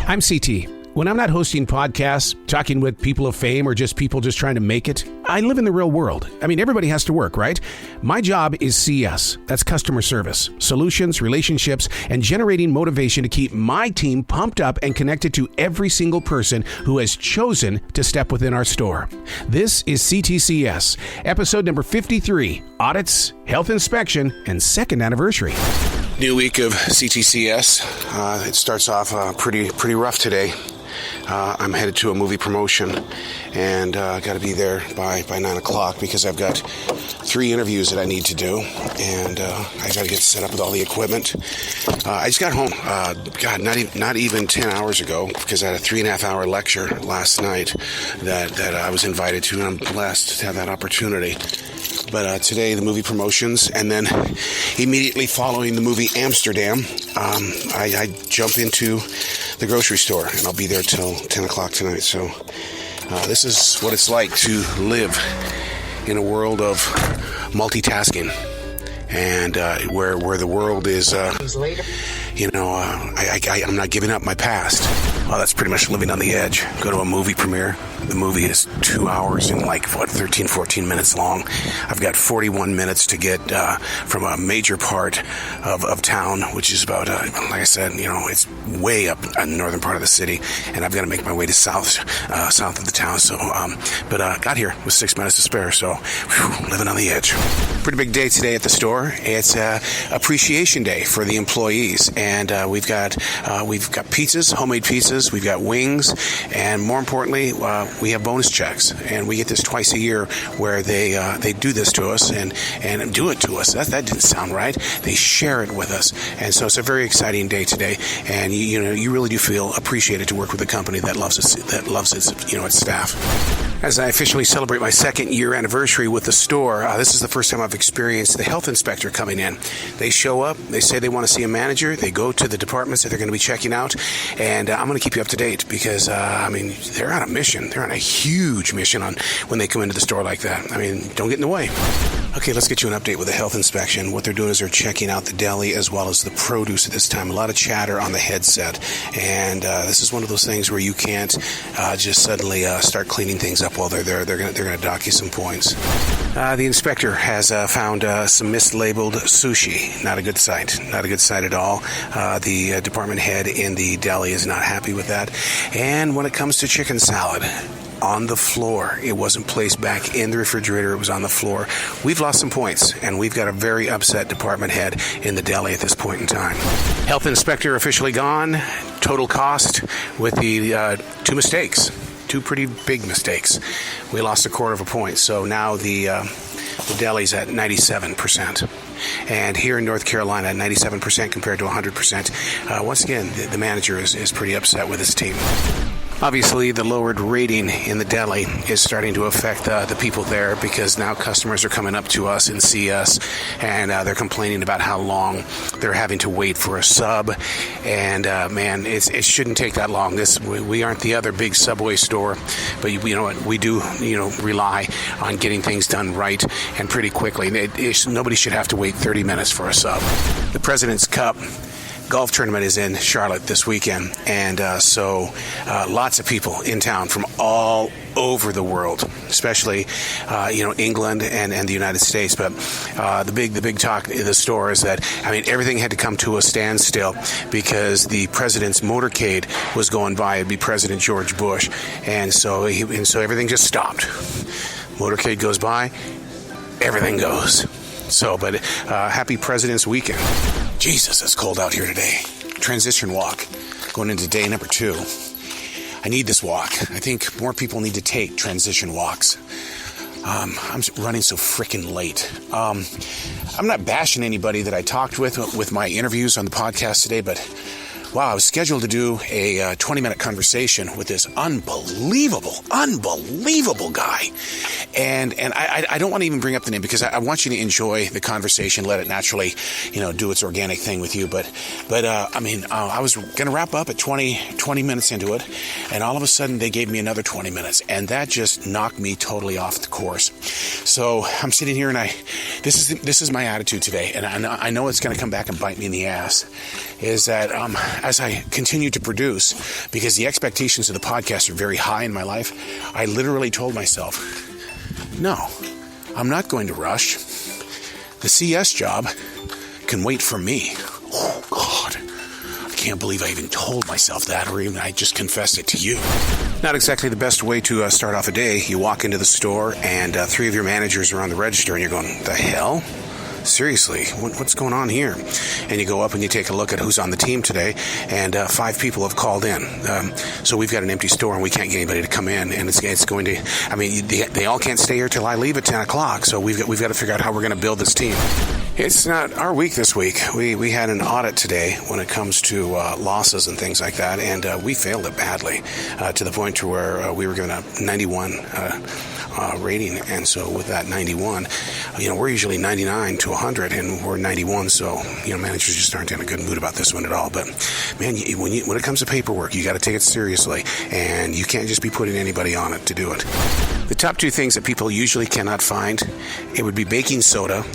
I'm CT. When I'm not hosting podcasts, talking with people of fame, or just people just trying to make it, I live in the real world. I mean, everybody has to work, right? My job is CS. That's customer service, solutions, relationships, and generating motivation to keep my team pumped up and connected to every single person who has chosen to step within our store. This is C.T.C.S, episode number 53, Audits, Health Inspection, and Second Anniversary. New week of C.T.C.S. It starts off pretty rough today. I'm headed to a movie promotion and got to be there by 9 o'clock because I've got 3 interviews that I need to do, and I got to get set up with all the equipment. I just got home, not even 10 hours ago, because I had a 3.5-hour lecture last night that I was invited to, and I'm blessed to have that opportunity. But today, the movie promotions, and then immediately following the movie Amsterdam, I jump into the grocery store, and I'll be there till 10 o'clock tonight. So this is what it's like to live in a world of multitasking, and where the world is, I'm not giving up my past. Well, that's pretty much living on the edge. Go to a movie premiere. The movie is 2 hours and 13, 14 minutes long. I've got 41 minutes to get from a major part of town, which is about, like I said, it's way up in the northern part of the city, and I've got to make my way to south of the town. So, but got here with 6 minutes to spare, so living on the edge. Pretty big day today at the store. It's appreciation day for the employees, and we've got pizzas, homemade pizzas. We've got wings, and more importantly, we have bonus checks, and we get this twice a year where they do this to us and do it to us. That didn't sound right. They share it with us, and so it's a very exciting day today. And you really do feel appreciated to work with a company that loves its staff. As I officially celebrate my 2nd year anniversary with the store, this is the first time I've experienced the health inspector coming in. They show up, they say they want to see a manager, they go to the departments that they're going to be checking out, and I'm going to keep you up to date because, they're on a mission. They're on a huge mission when they come into the store like that. Don't get in the way. Okay, let's get you an update with the health inspection. What they're doing is they're checking out the deli as well as the produce at this time. A lot of chatter on the headset, and this is one of those things where you can't just suddenly start cleaning things up while they're there. They're going to dock you some points. The inspector has found some mislabeled sushi. Not a good sight. Not a good sight at all. The department head in the deli is not happy with that. And when it comes to chicken salad, on the floor. It wasn't placed back in the refrigerator. It was on the floor. We've lost some points, and we've got a very upset department head in the deli at this point in time. Health inspector officially gone. Total cost with the 2 mistakes. 2 pretty big mistakes. We lost 1/4 point. So now the deli's at 97%. And here in North Carolina, 97% compared to 100%. Once again, the manager is pretty upset with his team. Obviously, the lowered rating in the deli is starting to affect the people there, because now customers are coming up to us and see us, and they're complaining about how long they're having to wait for a sub. And it shouldn't take that long. We aren't the other big Subway store, but you know what? We do rely on getting things done right and pretty quickly. Nobody should have to wait 30 minutes for a sub. The President's Cup golf tournament is in Charlotte this weekend, and so lots of people in town from all over the world, especially England and the United States. But the big talk in the store is that everything had to come to a standstill because the president's motorcade was going by. It'd be President George Bush, and so everything just stopped. Motorcade goes by, everything goes. So, but happy President's Weekend. Jesus, it's cold out here today. Transition walk, going into day number 2. I need this walk. I think more people need to take transition walks. I'm running so freaking late. I'm not bashing anybody that I talked with my interviews on the podcast today, but wow, I was scheduled to do a 20-minute conversation with this unbelievable guy. And I don't want to even bring up the name because I want you to enjoy the conversation, let it naturally, do its organic thing with you. But I was going to wrap up at 20 minutes into it, and all of a sudden they gave me another 20 minutes, and that just knocked me totally off the course. So I'm sitting here, and this is my attitude today, and I know it's going to come back and bite me in the ass, is that as I continue to produce, because the expectations of the podcast are very high in my life, I literally told myself, no, I'm not going to rush. The CS job can wait for me. Oh, God. I can't believe I even told myself that, or even I just confessed it to you. Not exactly the best way to start off a day. You walk into the store, and 3 of your managers are on the register, and you're going, the hell? Seriously, what's going on here? And you go up and you take a look at who's on the team today, and 5 people have called in. So we've got an empty store, and we can't get anybody to come in, and it's going to, I mean, they all can't stay here till I leave at 10 o'clock, so we've got to figure out how we're going to build this team. It's not our week this week. We had an audit today when it comes to losses and things like that, and we failed it badly to the point to where we were given a 91 rating. And so with that 91, we're usually 99 to 100, and we're 91. So managers just aren't in a good mood about this one at all. But man, when it comes to paperwork, you got to take it seriously, and you can't just be putting anybody on it to do it. The top 2 things that people usually cannot find, it would be baking soda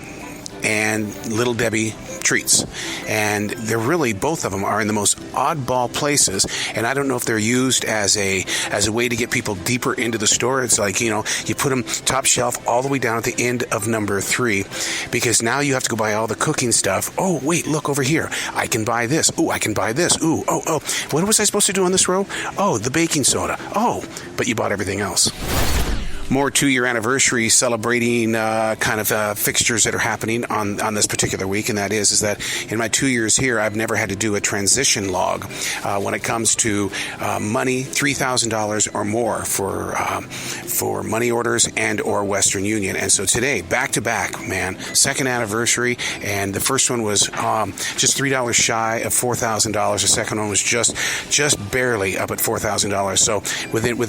and Little Debbie treats. And they're really, both of them are in the most oddball places, and I don't know if they're used as a way to get people deeper into the store. It's like, you put them top shelf all the way down at the end of number 3, because now you have to go buy all the cooking stuff. Oh, wait, look over here. I can buy this. Oh, I can buy this. Ooh, oh. What was I supposed to do on this row? Oh, the baking soda. Oh, but you bought everything else. More 2-year anniversary celebrating kind of fixtures that are happening on this particular week, and that is that in my 2 years here, I've never had to do a transition log when it comes to money, $3,000 or more for money orders and or Western Union. And so today, back to back, man, 2nd anniversary, and the first one was just $3 shy of $4,000. The second one was just barely up at $4,000. So within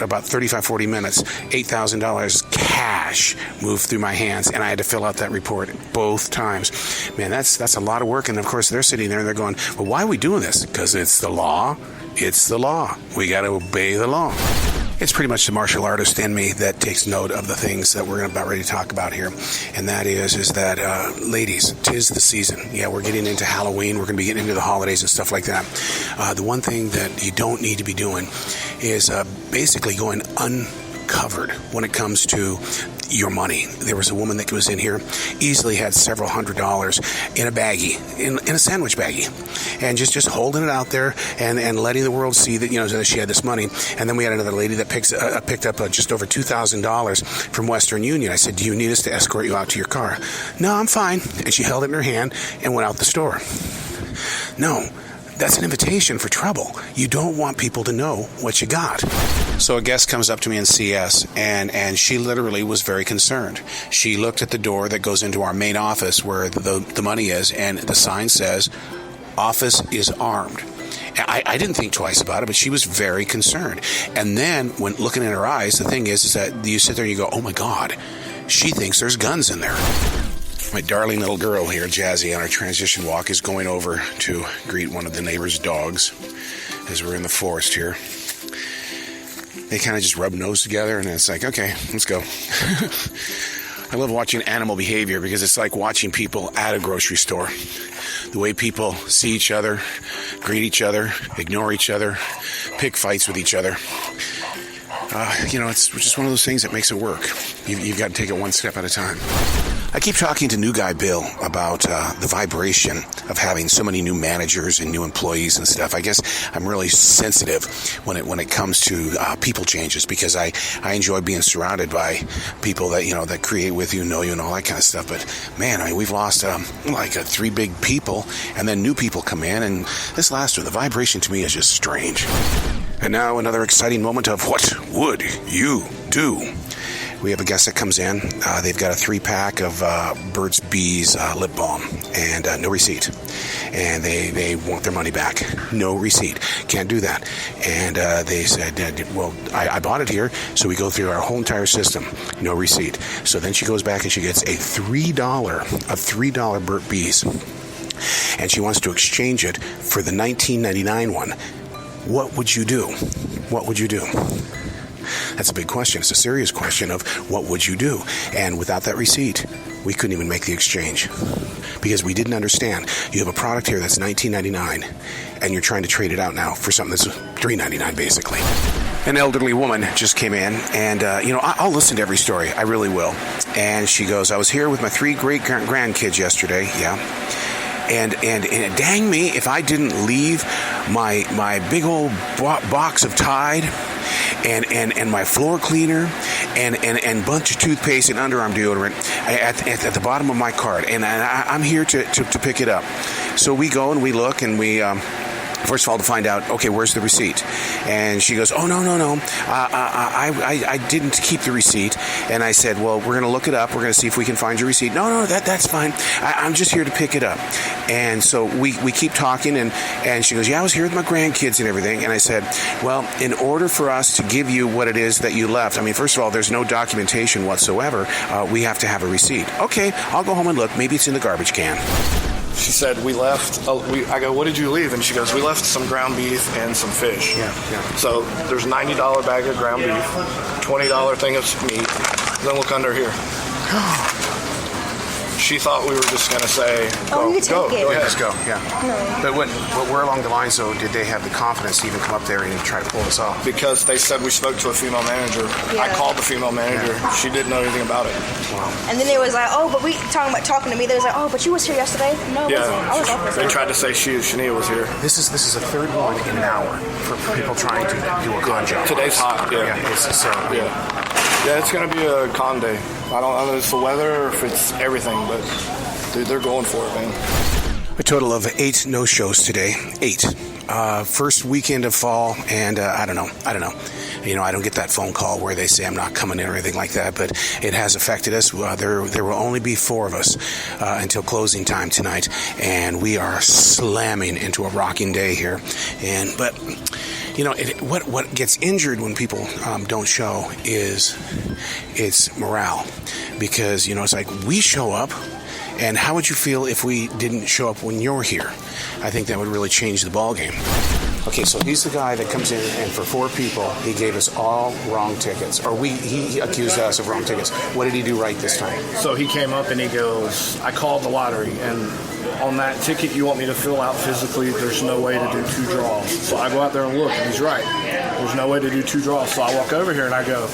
about 35-40 minutes, $8,000 cash moved through my hands, and I had to fill out that report both times. Man, that's a lot of work. And of course, they're sitting there and they're going, well, why are we doing this? Because it's the law. It's the law. We got to obey the law. It's pretty much the martial artist in me that takes note of the things that we're about ready to talk about here. And that is that, ladies, 'tis the season. Yeah, we're getting into Halloween. We're going to be getting into the holidays and stuff like that. The one thing that you don't need to be doing is basically going uncovered when it comes to your money. There was a woman that was in here, easily had several $100s in a baggie, in a sandwich baggie, and just holding it out there and letting the world see that that she had this money. And then we had another lady that picked up just over $2,000 from Western Union. I said, "Do you need us to escort you out to your car?" "No, I'm fine." And she held it in her hand and went out the store. No. That's an invitation for trouble. You don't want people to know what you got. So a guest comes up to me in CS, and she literally was very concerned. She looked at the door that goes into our main office where the money is, and the sign says, "Office is armed." I didn't think twice about it, but she was very concerned. And then when looking in her eyes, the thing is that you sit there and you go, oh my God, she thinks there's guns in there. My darling little girl here, Jazzy, on our transition walk is going over to greet one of the neighbor's dogs as we're in the forest here. They kind of just rub noses together, and it's like, okay, let's go. I love watching animal behavior because it's like watching people at a grocery store. The way people see each other, greet each other, ignore each other, pick fights with each other. It's just one of those things that makes it work. You've got to take it one step at a time. I keep talking to New Guy Bill about the vibration of having so many new managers and new employees and stuff. I guess I'm really sensitive when it comes to people changes, because I enjoy being surrounded by people that that create with you, know you, and all that kind of stuff. But man, we've lost 3 big people, and then new people come in, and this last one, the vibration to me is just strange. And now another exciting moment of what would you do? We have a guest that comes in. They've got a 3-pack of Burt's Bees lip balm and no receipt. And they want their money back. No receipt. Can't do that. And they said, well, I bought it here. So we go through our whole entire system. No receipt. So then she goes back and she gets a $3 Burt Bees. And she wants to exchange it for the $19.99 one. What would you do? What would you do? That's a big question. It's a serious question of what would you do? And without that receipt, we couldn't even make the exchange. because we didn't understand. You have a product here that's $19.99, and you're trying to trade it out now for something that's $3.99 basically. An elderly woman just came in, and I'll listen to every story. I really will. And she goes, I was here with my 3 great grandkids yesterday. Yeah. And dang me if I didn't leave my big old box of Tide and my floor cleaner and bunch of toothpaste and underarm deodorant at the bottom of my cart, and I'm here to pick it up. So we go and we look and we first of all to find out, okay, where's the receipt? And she goes, oh, no, I didn't keep the receipt. And I said, well, we're going to look it up. We're going to see if we can find your receipt. No, that's fine. I'm just here to pick it up. And so we keep talking, and she goes, yeah, I was here with my grandkids and everything. And I said, well, in order for us to give you what it is that you left, I mean, first of all, there's no documentation whatsoever. We have to have a receipt. Okay, I'll go home and look. Maybe it's in the garbage can. She said, we left, I go, what did you leave? And she goes, we left some ground beef and some fish. Yeah. So there's $90 bag of ground beef, $20 thing of meat. Then look under here. She thought we were just going to say, go ahead. Let's go, yeah. No. But where along the lines, though, did they have the confidence to even come up there and try to pull this off? Because they said we spoke to a female manager. Yeah. I called the female manager. Yeah. She didn't know anything about it. Wow. And then they was like, oh, but we talking to me. They was like, oh, but you was here yesterday. No, yeah. I was off. They tried to say Shania was here. This is a third one in an hour for people trying to do a con job. Today's hot. Yeah. Yeah, it's going to be a con day. I don't know if it's the weather or if it's everything, but dude, they're going for it, man. A total of 8 no-shows today. 8. First weekend of fall, and I don't know. I don't get that phone call where they say I'm not coming in or anything like that, but it has affected us. There will only be 4 of us until closing time tonight, and we are slamming into a rocking day here. But what gets injured when people don't show is it's morale, because it's like we show up. And how would you feel if we didn't show up when you're here? I think that would really change the ballgame. Okay, so he's the guy that comes in, and for 4 people, he gave us all wrong tickets. Or he accused us of wrong tickets. What did he do right this time? So he came up and he goes, I called the lottery, and on that ticket you want me to fill out physically, there's no way to do 2 draws. So I go out there and look, and he's right. There's no way to do 2 draws. So I walk over here and I go,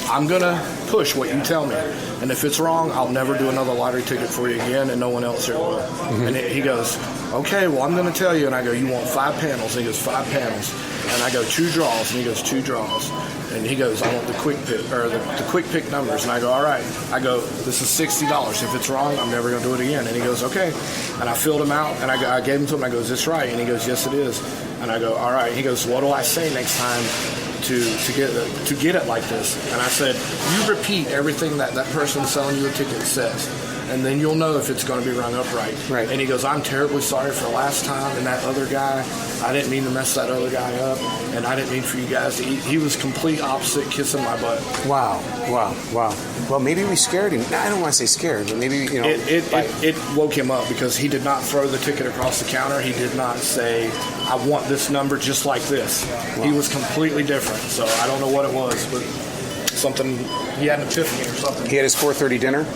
I'm going to push what you tell me. And if it's wrong, I'll never do another lottery ticket for you again, and no one else here will. Mm-hmm. And he goes, okay, well, I'm going to tell you. And I go, you want 5 panels? And he goes, 5 panels. And I go, 2 draws. And he goes, 2 draws. And he goes, I want the quick pick, or the quick pick numbers. And I go, all right. I go, this is $60. If it's wrong, I'm never going to do it again. And he goes, okay. And I filled him out, and I gave him to him. I go, is this right? And he goes, yes, it is. And I go, all right. He goes, what do I say next time to get it like this? And I said, you repeat everything that person selling you a ticket says, and then you'll know if it's going to be rung up right. And he goes, I'm terribly sorry for last time, and that other guy, I didn't mean to mess that other guy up, and I didn't mean for you guys to eat. He was complete opposite, kissing my butt. Wow. Well, maybe we scared him. I don't want to say scared, but maybe, It woke him up, because he did not throw the ticket across the counter. He did not say, I want this number just like this. Wow. He was completely different. So I don't know what it was, but something, he had an epiphany or something. He had his 4:30 dinner.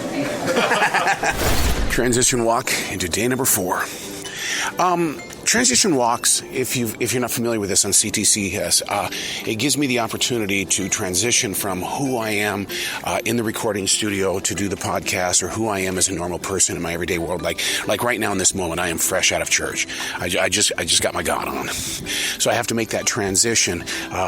Transition walk into day number 4. Transition walks, if you're not familiar with this on C.T.C.S., it gives me the opportunity to transition from who I am in the recording studio to do the podcast, or who I am as a normal person in my everyday world. Like right now in this moment, I am fresh out of church. I just got my God on. So I have to make that transition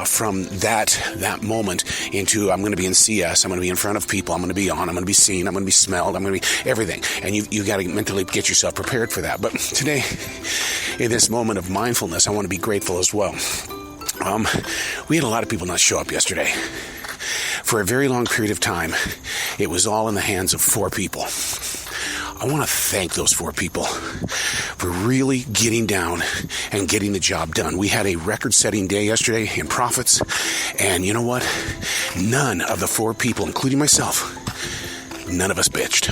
from that moment into, I'm going to be in CS, I'm going to be in front of people, I'm going to be on, I'm going to be seen, I'm going to be smelled, I'm going to be everything. And you got to mentally get yourself prepared for that. But today, in this moment of mindfulness, I want to be grateful as well. We had a lot of people not show up yesterday. For a very long period of time, it was all in the hands of 4 people. I want to thank those 4 people for really getting down and getting the job done. We had a record-setting day yesterday in profits, and you know what? None of the 4 people, including myself, none of us bitched.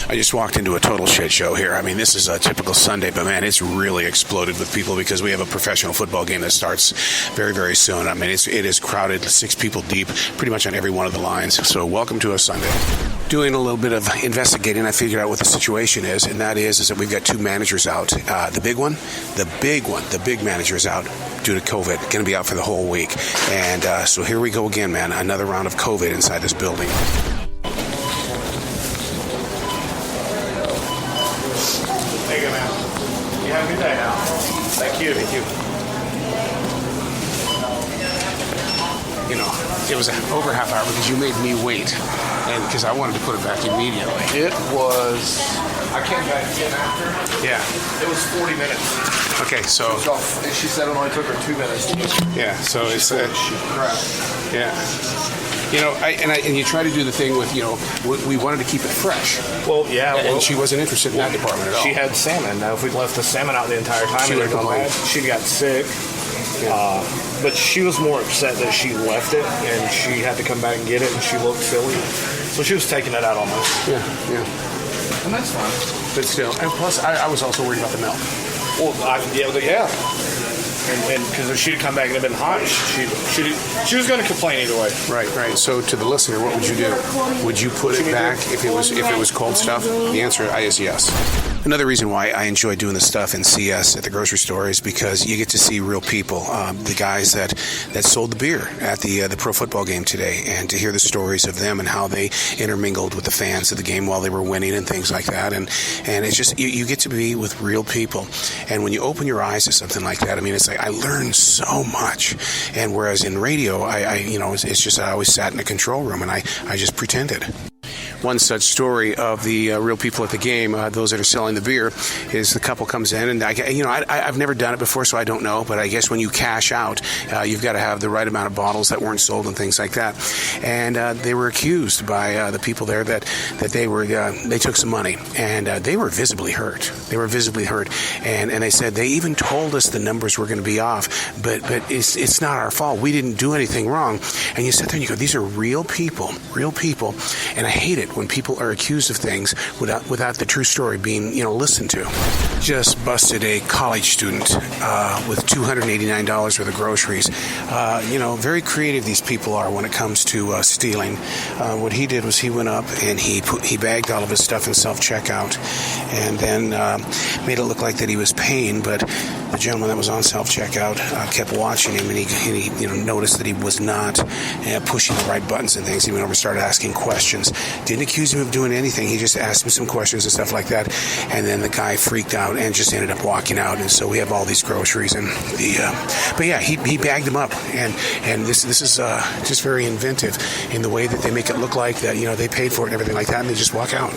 I just walked into a total shit show here. I mean, this is a typical Sunday, but man, it's really exploded with people because we have a professional football game that starts very, very soon. I mean, it is crowded, 6 people deep, pretty much on every one of the lines. So welcome to a Sunday. Doing a little bit of investigating, I figured out what the situation is, and that is that we've got 2 managers out. The big manager is out due to COVID, going to be out for the whole week. And so here we go again, man, another round of COVID inside this building. There you go, man. You have a good day now. Thank you. Thank you. You know, it was over a half hour because you made me wait, and because I wanted to put it back immediately. It was. I came back in after. Yeah. It was 40 minutes. Okay, so. She said it only took her 2 minutes. Yeah, so it's. She crashed. Yeah. You know, and you try to do the thing with, you know, we wanted to keep it fresh. Well, yeah. And she wasn't interested in that department at all. She had salmon. Now, if we'd left the salmon out the entire time, She would have complained. she'd got sick. Yeah. But she was more upset that she left it and she had to come back and get it, and she looked silly. So she was taking it out on us. Yeah. And that's fine. But still, and plus, I was also worried about the milk. Well, yeah. And because if she'd come back and it'd been hot, she was going to complain either way. Right. So to the listener, what would you do? Would you put it back if it was cold stuff? The answer is yes. Another reason why I enjoy doing this stuff in CS at the grocery store is because you get to see real people, the guys that sold the beer at the pro football game today, and to hear the stories of them and how they intermingled with the fans of the game while they were winning and things like that. And it's just you get to be with real people, and when you open your eyes to something like that, I mean, it's like I learned so much. And whereas in radio, it's just I always sat in a control room and I just pretended. One such story of the real people at the game, those that are selling the beer, is the couple comes in, and I've never done it before, so I don't know, but I guess when you cash out, you've got to have the right amount of bottles that weren't sold and things like that. And they were accused by the people there that they took some money, and they were visibly hurt. And they said they even told us the numbers were going to be off, but it's not our fault. We didn't do anything wrong. And you sit there and you go, these are real people, and I hate it when people are accused of things without the true story being listened to. Just busted a college student with $289 worth of groceries. Very creative these people are when it comes to stealing. What he did was he went up and he bagged all of his stuff in self-checkout, and then made it look like that he was paying, but the gentleman that was on self-checkout kept watching him, and he noticed that he was not pushing the right buttons and things. He went over and started asking questions. Didn't accuse him of doing anything. He just asked him some questions and stuff like that, and then the guy freaked out and just ended up walking out. And so we have all these groceries, and he bagged them up, and this is just very inventive in the way that they make it look like that they paid for it and everything like that, and they just walk out.